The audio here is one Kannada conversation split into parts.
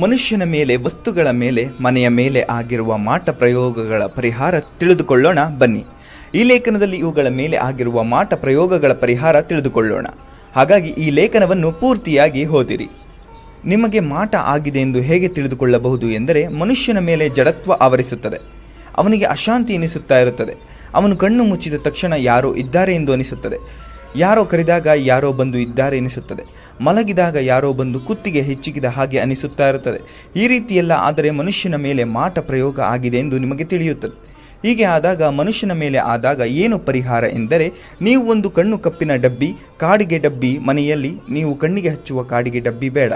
ಮನುಷ್ಯನ ಮೇಲೆ, ವಸ್ತುಗಳ ಮೇಲೆ, ಮನೆಯ ಮೇಲೆ ಆಗಿರುವ ಮಾಟ ಪ್ರಯೋಗಗಳ ಪರಿಹಾರ ತಿಳಿದುಕೊಳ್ಳೋಣ ಬನ್ನಿ. ಈ ಲೇಖನದಲ್ಲಿ ಇವುಗಳ ಮೇಲೆ ಆಗಿರುವ ಮಾಟ ಪ್ರಯೋಗಗಳ ಪರಿಹಾರ ತಿಳಿದುಕೊಳ್ಳೋಣ. ಹಾಗಾಗಿ ಈ ಲೇಖನವನ್ನು ಪೂರ್ತಿಯಾಗಿ ಓದಿರಿ. ನಿಮಗೆ ಮಾಟ ಆಗಿದೆ ಎಂದು ಹೇಗೆ ತಿಳಿದುಕೊಳ್ಳಬಹುದು ಎಂದರೆ, ಮನುಷ್ಯನ ಮೇಲೆ ಜಡತ್ವ ಆವರಿಸುತ್ತದೆ. ಅವನಿಗೆ ಅಶಾಂತಿ ಎನಿಸುತ್ತಾ ಇರುತ್ತದೆ. ಅವನು ಕಣ್ಣು ಮುಚ್ಚಿದ ತಕ್ಷಣ ಯಾರೋ ಇದ್ದಾರೆ ಎಂದು ಅನಿಸುತ್ತದೆ. ಯಾರೋ ಕರೆದಾಗ ಯಾರೋ ಬಂದು ಇದ್ದಾರೆ ಎನಿಸುತ್ತದೆ. ಮಲಗಿದಾಗ ಯಾರೋ ಬಂದು ಕುತ್ತಿಗೆ ಹೆಚ್ಚಿಗಿದ ಹಾಗೆ ಅನಿಸುತ್ತಾ ಇರುತ್ತದೆ. ಈ ರೀತಿಯೆಲ್ಲ ಆದರೆ ಮನುಷ್ಯನ ಮೇಲೆ ಮಾಟ ಪ್ರಯೋಗ ಆಗಿದೆ ಎಂದು ನಿಮಗೆ ತಿಳಿಯುತ್ತದೆ. ಹೀಗೆ ಆದಾಗ, ಮನುಷ್ಯನ ಮೇಲೆ ಆದಾಗ ಏನು ಪರಿಹಾರ ಎಂದರೆ, ನೀವು ಒಂದು ಕಣ್ಣು ಕಪ್ಪಿನ ಡಬ್ಬಿ, ಕಾಡಿಗೆ ಡಬ್ಬಿ ಮನೆಯಲ್ಲಿ ನೀವು ಕಣ್ಣಿಗೆ ಹಚ್ಚುವ ಕಾಡಿಗೆ ಡಬ್ಬಿ ಬೇಡ.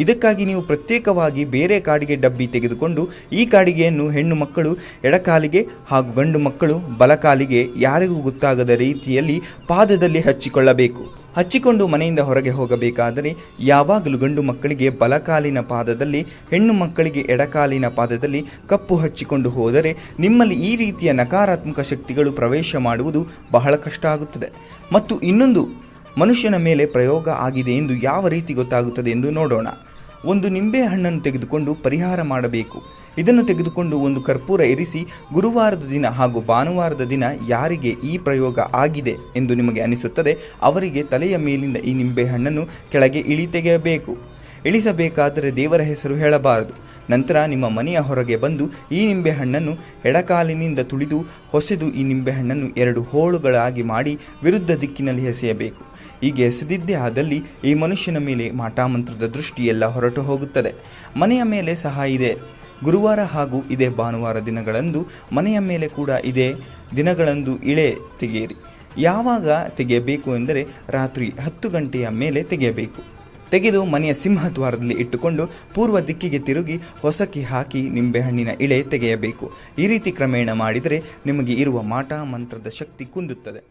ಇದಕ್ಕಾಗಿ ನೀವು ಪ್ರತ್ಯೇಕವಾಗಿ ಬೇರೆ ಕಾಡಿಗೆ ಡಬ್ಬಿ ತೆಗೆದುಕೊಂಡು ಈ ಕಾಡಿಗೆಯನ್ನು ಹೆಣ್ಣು ಮಕ್ಕಳು ಎಡಕಾಲಿಗೆ ಹಾಗೂ ಗಂಡು ಮಕ್ಕಳು ಬಲಕಾಲಿಗೆ ಯಾರಿಗೂ ಗೊತ್ತಾಗದ ರೀತಿಯಲ್ಲಿ ಪಾದದಲ್ಲಿ ಹಚ್ಚಿಕೊಳ್ಳಬೇಕು. ಹಚ್ಚಿಕೊಂಡು ಮನೆಯಿಂದ ಹೊರಗೆ ಹೋಗಬೇಕಾದರೆ ಯಾವಾಗಲೂ ಗಂಡು ಮಕ್ಕಳಿಗೆ ಬಲಕಾಲಿನ ಪಾದದಲ್ಲಿ, ಹೆಣ್ಣು ಮಕ್ಕಳಿಗೆ ಎಡಕಾಲಿನ ಪಾದದಲ್ಲಿ ಕಪ್ಪು ಹಚ್ಚಿಕೊಂಡು ಹೋದರೆ ನಿಮ್ಮಲ್ಲಿ ಈ ರೀತಿಯ ನಕಾರಾತ್ಮಕ ಶಕ್ತಿಗಳು ಪ್ರವೇಶ ಮಾಡುವುದು ಬಹಳ ಕಷ್ಟ ಆಗುತ್ತದೆ. ಮತ್ತು ಇನ್ನೊಂದು, ಮನುಷ್ಯನ ಮೇಲೆ ಪ್ರಯೋಗ ಆಗಿದೆ ಎಂದು ಯಾವ ರೀತಿ ಗೊತ್ತಾಗುತ್ತದೆ ಎಂದು ನೋಡೋಣ. ಒಂದು ನಿಂಬೆ ಹಣ್ಣನ್ನು ತೆಗೆದುಕೊಂಡು ಪರಿಹಾರ ಮಾಡಬೇಕು. ಇದನ್ನು ತೆಗೆದುಕೊಂಡು ಒಂದು ಕರ್ಪೂರ ಇರಿಸಿ ಗುರುವಾರದ ದಿನ ಹಾಗೂ ಭಾನುವಾರದ ದಿನ ಯಾರಿಗೆ ಈ ಪ್ರಯೋಗ ಆಗಿದೆ ಎಂದು ನಿಮಗೆ ಅನಿಸುತ್ತದೆ ಅವರಿಗೆ ತಲೆಯ ಮೇಲಿಂದ ಈ ನಿಂಬೆ ಹಣ್ಣನ್ನು ಕೆಳಗೆ ತೆಗೆಯಬೇಕು. ಇಳಿಸಬೇಕಾದರೆ ದೇವರ ಹೆಸರು ಹೇಳಬಾರದು. ನಂತರ ನಿಮ್ಮ ಮನೆಯ ಹೊರಗೆ ಬಂದು ಈ ನಿಂಬೆ ಹಣ್ಣನ್ನು ಎಡಕಾಲಿನಿಂದ ತುಳಿದು ಹೊಸೆದು ಈ ನಿಂಬೆ ಹಣ್ಣನ್ನು 2 ಹೋಳುಗಳಾಗಿ ಮಾಡಿ ವಿರುದ್ಧ ದಿಕ್ಕಿನಲ್ಲಿ ಎಸೆಯಬೇಕು. ಹೀಗೆ ಎಸೆದಿದ್ದೇ ಆದಲ್ಲಿ ಈ ಮನುಷ್ಯನ ಮೇಲೆ ಮಾಟಾಮಂತ್ರದ ದೃಷ್ಟಿಯೆಲ್ಲ ಹೊರಟು ಹೋಗುತ್ತದೆ. ಮನೆಯ ಮೇಲೆ ಸಹ ಇದೆ ಗುರುವಾರ ಹಾಗೂ ಇದೇ ಭಾನುವಾರ ದಿನಗಳಂದು ಮನೆಯ ಮೇಲೆ ಕೂಡ ಇದೇ ದಿನಗಳಂದು ಇಳೆ ತೆಗೆಯಿರಿ. ಯಾವಾಗ ತೆಗೆಯಬೇಕು ಎಂದರೆ ರಾತ್ರಿ 10 ಗಂಟೆಯ ಮೇಲೆ ತೆಗೆಯಬೇಕು. ತೆಗೆದು ಮನೆಯ ಸಿಂಹದ್ವಾರದಲ್ಲಿ ಇಟ್ಟುಕೊಂಡು ಪೂರ್ವ ದಿಕ್ಕಿಗೆ ತಿರುಗಿ ಹೊಸಕಿ ಹಾಕಿ ನಿಂಬೆಹಣ್ಣಿನ ಇಳೆ ತೆಗೆಯಬೇಕು. ಈ ರೀತಿ ಕ್ರಮೇಣ ಮಾಡಿದರೆ ನಿಮಗೆ ಇರುವ ಮಾಟ ಮಂತ್ರದ ಶಕ್ತಿ ಕುಂದುತ್ತದೆ.